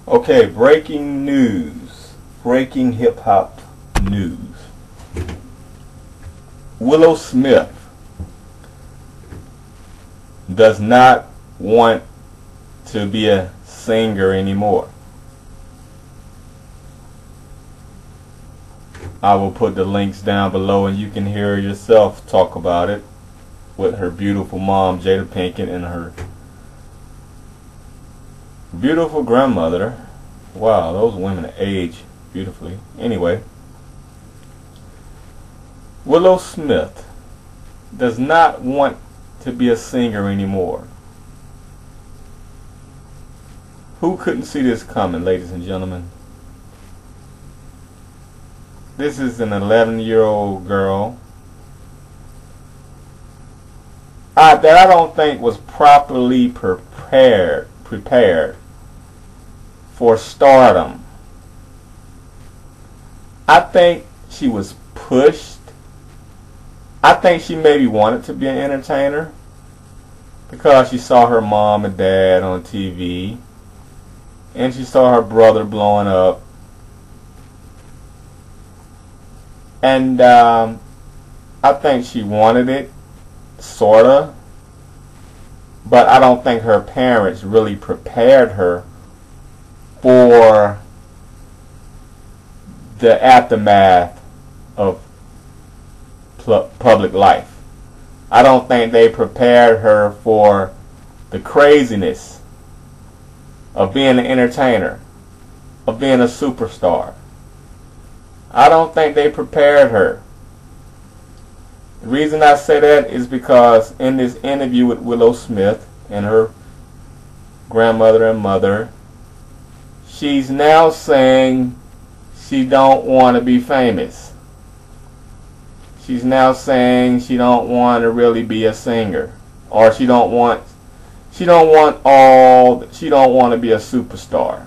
Okay, breaking news. Breaking hip hop news. Willow Smith does not want to be a singer anymore. I will put the links down below and you can hear yourself talk about it with her beautiful mom, Jada Pinkett, and her beautiful grandmother. Wow, those women age beautifully. Anyway, Willow Smith does not want to be a singer anymore. Who couldn't see this coming, ladies and gentlemen? This is an 11-year-old girl that I don't think was properly prepared for stardom. I think she was pushed. I think she maybe wanted to be an entertainer because she saw her mom and dad on TV and she saw her brother blowing up. And I think she wanted it, sorta, but I don't think her parents really prepared her for the aftermath of public life. I don't think they prepared her for the craziness of being an entertainer, of being a superstar. I don't think they prepared her. The reason I say that is because in this interview with Willow Smith and her grandmother and mother, she's now saying she don't want to be famous. She's now saying she don't want to really be a singer, or she don't want to be a superstar,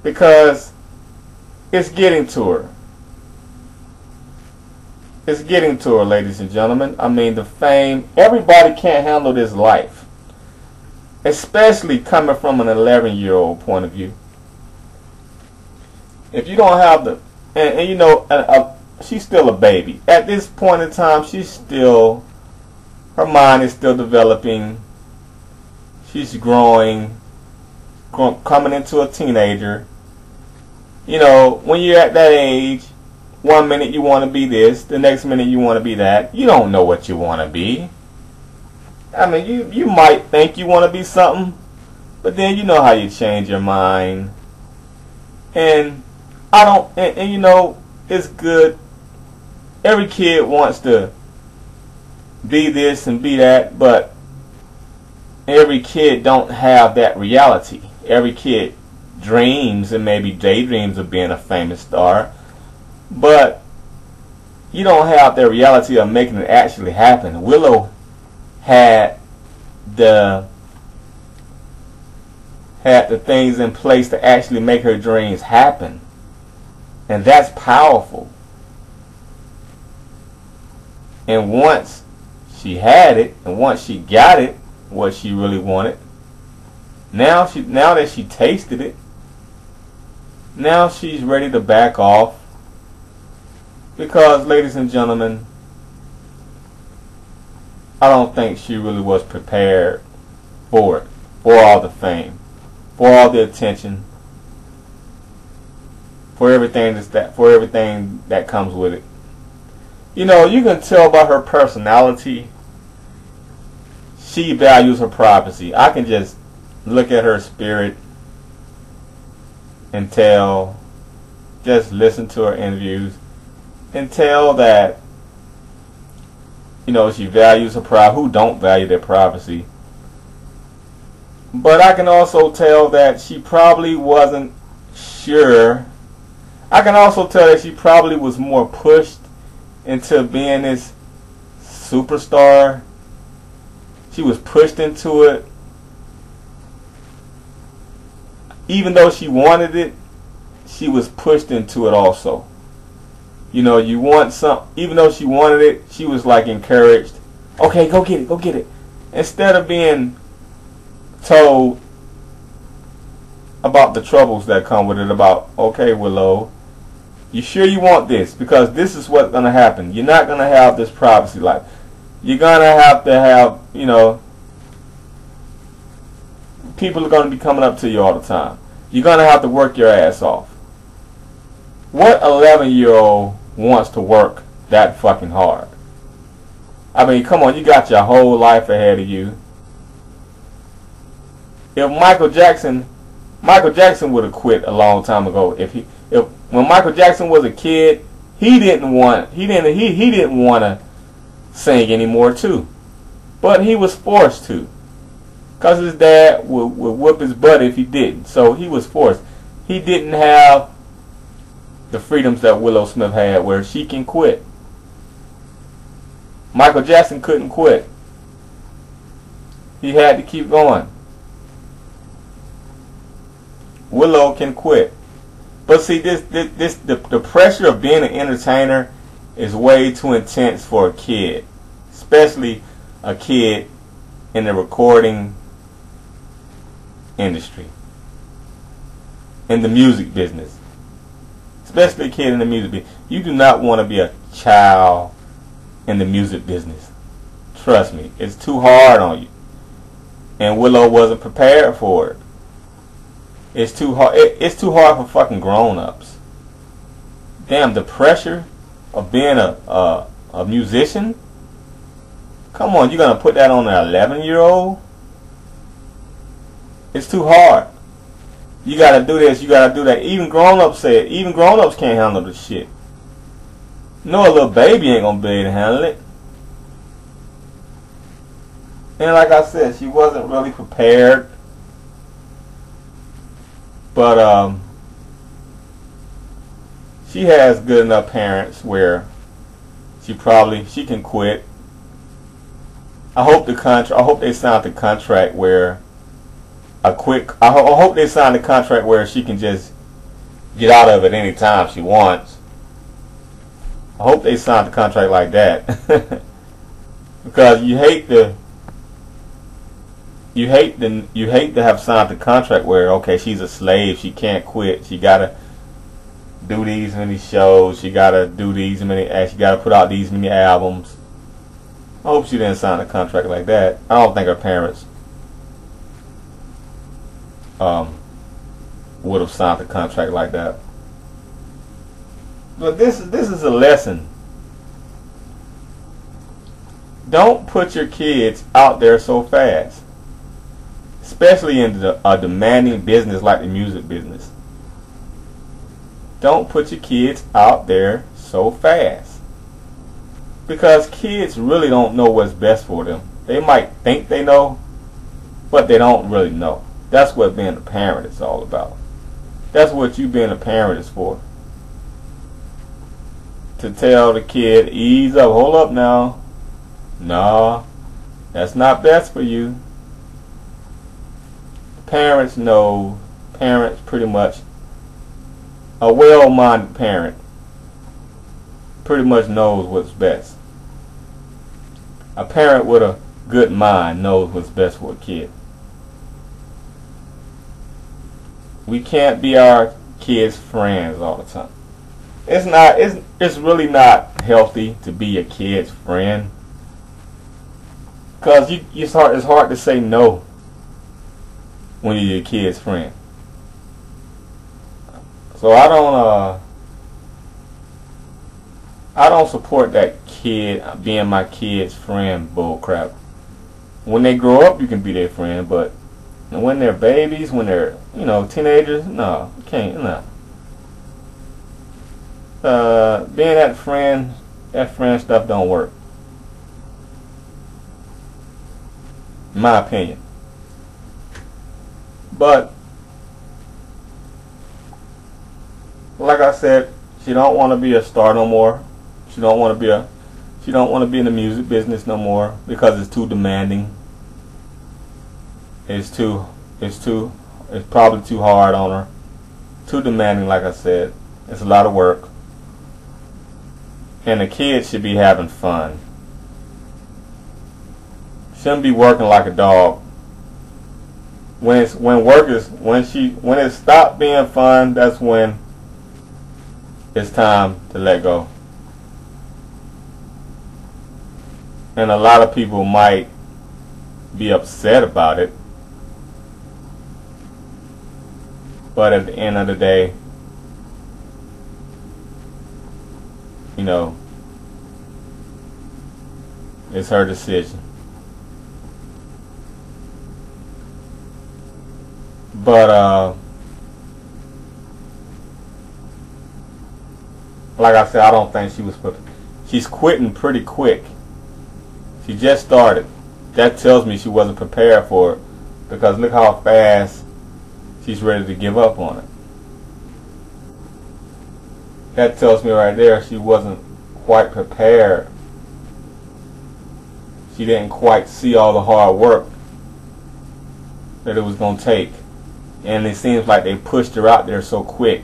because it's getting to her. It's getting to her, ladies and gentlemen. I mean, the fame, everybody can't handle this life, especially coming from an 11-year-old point of view. If you don't have the, and you know, she's still a baby. At this point in time, her mind is still developing. She's growing, coming into a teenager. You know, when you're at that age, one minute you want to be this, the next minute you want to be that. You don't know what you want to be. I mean, you might think you want to be something, but then you know how you change your mind. And and you know, it's good. Every kid wants to be this and be that, but every kid don't have that reality. Every kid dreams and maybe daydreams of being a famous star, but you don't have the reality of making it actually happen. Willow had the things in place to actually make her dreams happen, and that's powerful. And once she had it, and once she got it, what she really wanted, now that she tasted it, now she's ready to back off, because, ladies and gentlemen, I don't think she really was prepared for it, for all the fame, for all the attention, for everything that comes with it. You know, you can tell by her personality, she values her privacy. I can just look at her spirit and tell, just listen to her interviews and tell that, you know, she values her privacy. Who don't value their privacy? But I can also tell that she probably wasn't sure. I can also tell that she probably was more pushed into being this superstar. She was pushed into it. Even though she wanted it, she was pushed into it also. You know, you want some, even though she wanted it, she was like encouraged. Okay, go get it, go get it. Instead of being told, about the troubles that come with it. About, okay, Willow, you sure you want this? Because this is what's gonna happen. You're not gonna have this privacy life. You're gonna have, you know, people are gonna be coming up to you all the time. You're gonna have to work your ass off. What 11-year-old wants to work that fucking hard? I mean, come on, you got your whole life ahead of you. If Michael Jackson would have quit a long time ago. If when Michael Jackson was a kid, he didn't want to sing anymore too, but he was forced to, cause his dad would whoop his butt if he didn't. So he was forced. He didn't have the freedoms that Willow Smith had, where she can quit. Michael Jackson couldn't quit. He had to keep going. Willow can quit. But see, the pressure of being an entertainer is way too intense for a kid, especially a kid in the recording industry, in the music business, especially a kid in the music business. You do not want to be a child in the music business. Trust me, it's too hard on you. And Willow wasn't prepared for it. It's too hard. It's too hard for fucking grown-ups. Damn, the pressure of being a musician. Come on, you're gonna put that on an 11-year-old? It's too hard. You gotta do this. You gotta do that. Even grown-ups say it. Even grown-ups can't handle this shit. No, a little baby ain't gonna be able to handle it. And like I said, she wasn't really prepared. But she has good enough parents where she can quit. I hope they signed the contract where I hope they signed the contract where she can just get out of it any time she wants. I hope they signed the contract like that. Because you hate to have signed the contract where, okay, she's a slave, she can't quit, she gotta do these many shows, she gotta do these many acts, she gotta put out these many albums. I hope she didn't sign a contract like that. I don't think her parents would have signed a contract like that. But this is a lesson. Don't put your kids out there so fast, especially in a demanding business like the music business. Don't put your kids out there so fast, because kids really don't know what's best for them. They might think they know, but they don't really know. That's what being a parent is all about. That's what you being a parent is for. To tell the kid, ease up, hold up now. No, that's not best for you. Parents know. Parents pretty much, a well-minded parent pretty much knows what's best. A parent with a good mind knows what's best for a kid. We can't be our kids' friends all the time. It's really not healthy to be a kid's friend, because it's hard to say no when you're your kid's friend. So I don't support that kid being my kid's friend bull crap. When they grow up, you can be their friend, but when they're babies, when they're teenagers, no, you can't. No. Being that friend stuff don't work, in my opinion. But like I said, she don't want to be a star no more. She don't want to be in the music business no more, because it's too demanding. It's probably too hard on her. Too demanding, like I said. It's a lot of work. And the kids should be having fun. Shouldn't be working like a dog. when it stopped being fun, that's when it's time to let go. And a lot of people might be upset about it, but at the end of the day, you know, it's her decision. But like I said, I don't think she's quitting pretty quick. She just started. That tells me she wasn't prepared for it, because look how fast she's ready to give up on it. That tells me right there she wasn't quite prepared. She didn't quite see all the hard work that it was going to take. And it seems like they pushed her out there so quick.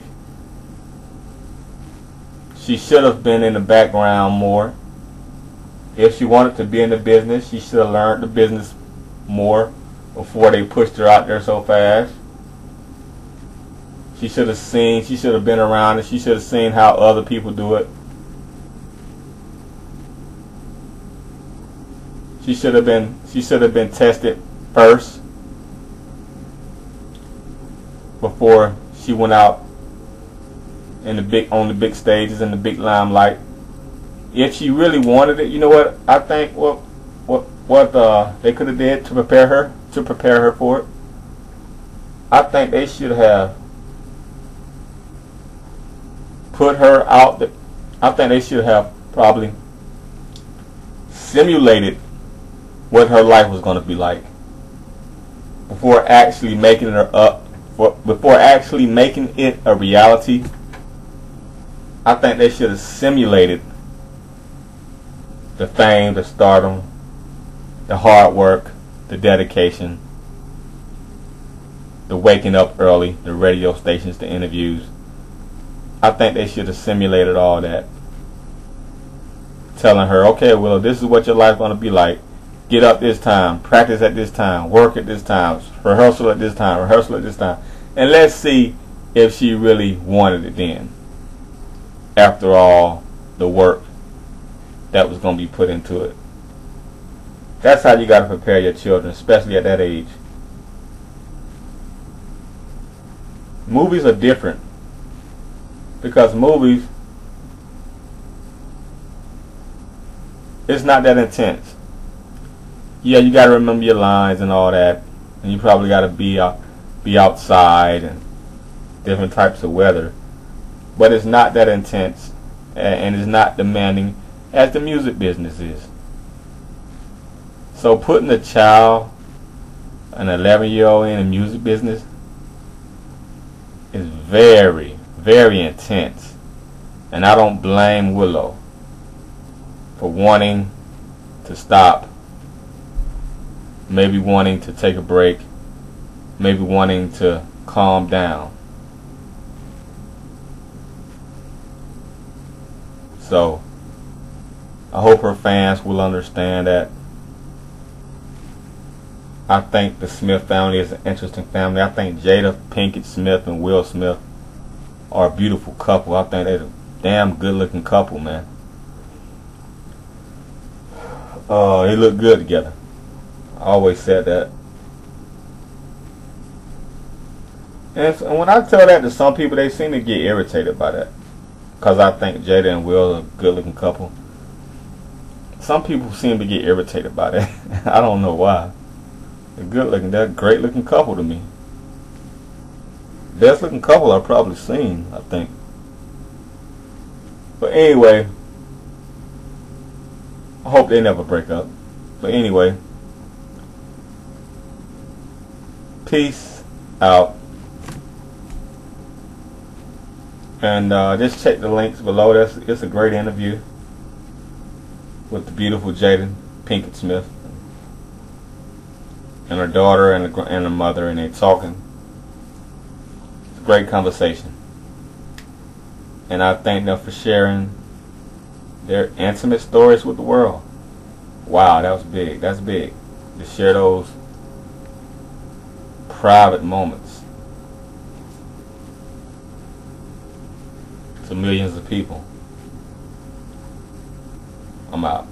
She should have been in the background more. If she wanted to be in the business, she should have learned the business more before they pushed her out there so fast. She should have been around, and she should have seen how other people do it. She should have been tested first before she went out on the big stages, in the big limelight. If she really wanted it, you know what? I think what they could have did to prepare her for it. I think they should have put her out there. I think they should have probably simulated what her life was going to be like before actually making it a reality. I think they should have simulated the fame, the stardom, the hard work, the dedication, the waking up early, the radio stations, the interviews. I think they should have simulated all that. Telling her, okay, Willow, this is what your life's going to be like. Get up this time, practice at this time, work at this time, rehearsal at this time, rehearsal at this time. And let's see if she really wanted it then. After all the work that was going to be put into it. That's how you got to prepare your children, especially at that age. Movies are different, because movies, it's not that intense. Yeah, you got to remember your lines and all that, and you probably got to be outside and different types of weather, but it's not that intense, and it's not demanding as the music business is. So putting a child, an 11-year-old, in the music business is very, very intense. And I don't blame Willow for wanting to stop, maybe wanting to take a break, maybe wanting to calm down. So I hope her fans will understand that. I think the Smith family is an interesting family. I think Jada Pinkett Smith and Will Smith are a beautiful couple. I think they're a damn good looking couple, man. They look good together. I always said that. And when I tell that to some people, they seem to get irritated by that, because I think Jada and Will are a good looking couple. Some people seem to get irritated by that. I don't know why. They're good looking. They're a great looking couple to me. Best looking couple I've probably seen, I think. But anyway, I hope they never break up. But anyway, peace out. And just check the links below. It's a great interview with the beautiful Jada Pinkett Smith and her daughter and her mother, and they're talking. It's a great conversation, and I thank them for sharing their intimate stories with the world. Wow, that was big. That's big to share those private moments to millions of people. I'm out.